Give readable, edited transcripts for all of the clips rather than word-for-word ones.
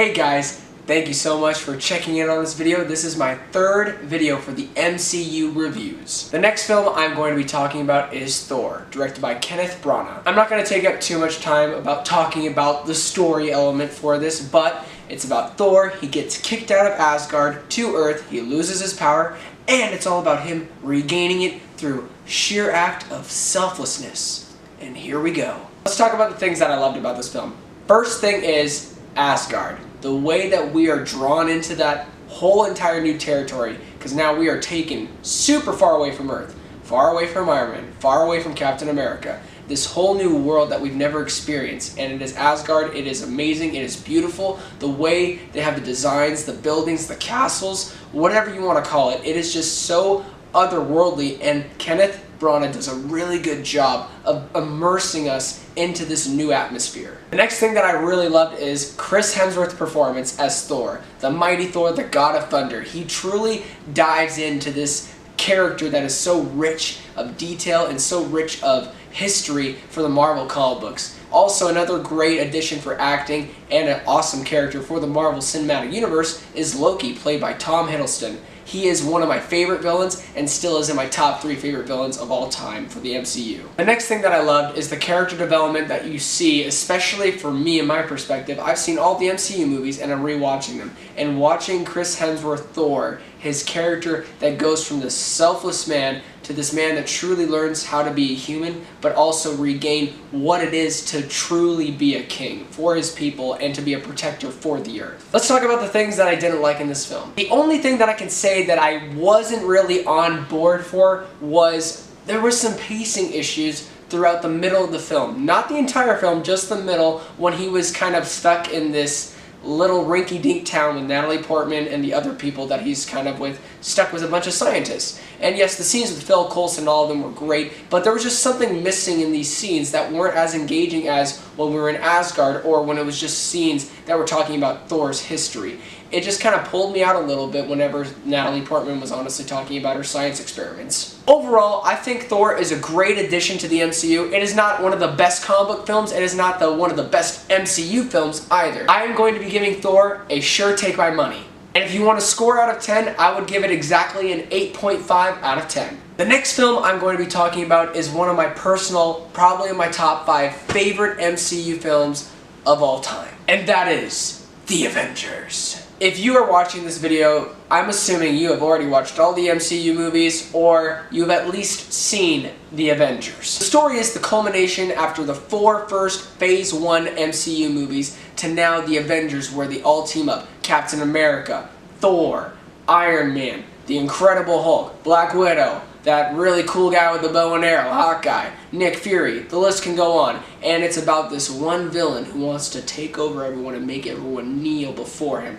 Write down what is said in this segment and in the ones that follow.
Hey guys, thank you so much for checking in on this video. This is my third video for the MCU reviews. The next film I'm going to be talking about is Thor, directed by Kenneth Branagh. I'm not going to take up too much time about talking about the story element for this, but it's about Thor. He gets kicked out of Asgard to Earth, he loses his power, and it's all about him regaining it through sheer act of selflessness. And here we go. Let's talk about the things that I loved about this film. First thing is Asgard. The way that we are drawn into that whole entire new territory, because now we are taken super far away from Earth, far away from Iron Man, far away from Captain America, this whole new world that we've never experienced, and it is Asgard. It is amazing, it is beautiful, the way they have the designs, the buildings, the castles, whatever you want to call it, it is just so otherworldly, and Kenneth Branagh does a really good job of immersing us into this new atmosphere. The next thing that I really loved is Chris Hemsworth's performance as Thor, the mighty Thor, the god of thunder. He truly dives into this character that is so rich of detail and so rich of history for the Marvel comic books. Also, another great addition for acting and an awesome character for the Marvel Cinematic Universe is Loki, played by Tom Hiddleston. He is one of my favorite villains and still is in my top 3 favorite villains of all time for the MCU. The next thing that I loved is the character development that you see, especially for me in my perspective. I've seen all the MCU movies and I'm rewatching them. And watching Chris Hemsworth Thor, his character that goes from this selfless man to this man that truly learns how to be a human, but also regain what it is to truly be a king for his people and to be a protector for the earth. Let's talk about the things that I didn't like in this film. The only thing that I can say that I wasn't really on board for was there were some pacing issues throughout the middle of the film. Not the entire film, just the middle, when he was kind of stuck in this little rinky-dink town with Natalie Portman and the other people that he's kind of with, stuck with a bunch of scientists. And yes, the scenes with Phil Coulson, all of them were great, but there was just something missing in these scenes that weren't as engaging as when we were in Asgard or when it was just scenes that were talking about Thor's history. It just kind of pulled me out a little bit whenever Natalie Portman was honestly talking about her science experiments. Overall, I think Thor is a great addition to the MCU. It is not one of the best comic book films. It is not one of the best MCU films either. I am going to be giving Thor a sure take my money. And if you want to score out of 10, I would give it exactly an 8.5 out of 10. The next film I'm going to be talking about is one of my personal, probably in my top 5 favorite MCU films of all time. And that is The Avengers. If you are watching this video, I'm assuming you have already watched all the MCU movies or you've at least seen The Avengers. The story is the culmination after the 4 first Phase 1 MCU movies to now The Avengers, where they all team up. Captain America, Thor, Iron Man, the Incredible Hulk, Black Widow, that really cool guy with the bow and arrow, Hawkeye, Nick Fury, the list can go on. And it's about this one villain who wants to take over everyone and make everyone kneel before him.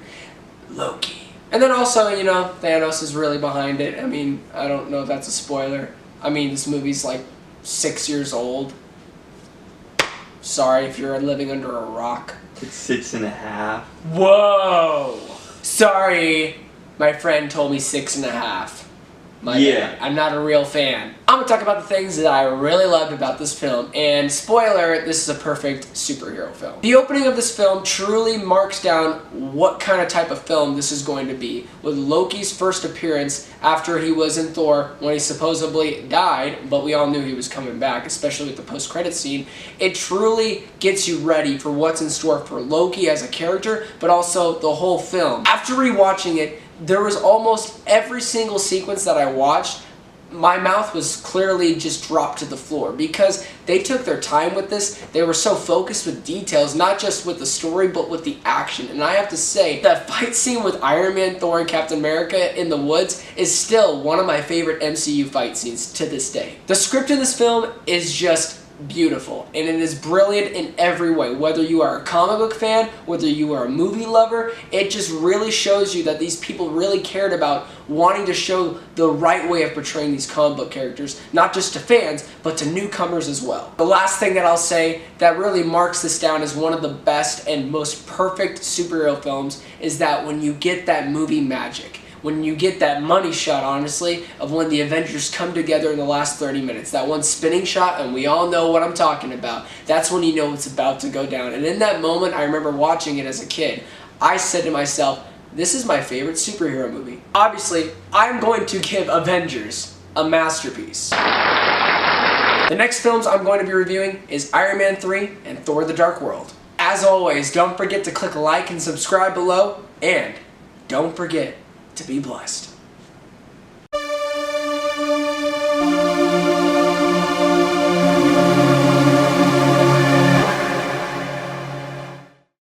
Loki. And then also, you know, Thanos is really behind it. I mean, I don't know if that's a spoiler. I mean, this movie's like 6 years old. Sorry if you're living under a rock. It's 6.5. Whoa! Sorry, my friend told me 6.5. Yeah. I'm not a real fan. I'm going to talk about the things that I really loved about this film, and spoiler, this is a perfect superhero film. The opening of this film truly marks down what kind of type of film this is going to be, with Loki's first appearance after he was in Thor when he supposedly died, but we all knew he was coming back, especially with the post-credit scene. It truly gets you ready for what's in store for Loki as a character, but also the whole film. After rewatching it, there was almost every single sequence that I watched, my mouth was clearly just dropped to the floor because they took their time with this. They were so focused with details, not just with the story, but with the action. And I have to say, that fight scene with Iron Man, Thor, and Captain America in the woods is still one of my favorite MCU fight scenes to this day. The script in this film is just beautiful, and it is brilliant in every way. Whether you are a comic book fan, whether you are a movie lover, it just really shows you that these people really cared about wanting to show the right way of portraying these comic book characters, not just to fans, but to newcomers as well. The last thing that I'll say that really marks this down as one of the best and most perfect superhero films is that when you get that movie magic, when you get that money shot, honestly, of when the Avengers come together in the last 30 minutes. That one spinning shot, and we all know what I'm talking about. That's when you know it's about to go down. And in that moment, I remember watching it as a kid. I said to myself, this is my favorite superhero movie. Obviously, I'm going to give Avengers a masterpiece. The next films I'm going to be reviewing is Iron Man 3 and Thor the Dark World. As always, don't forget to click like and subscribe below, and don't forget to be blessed.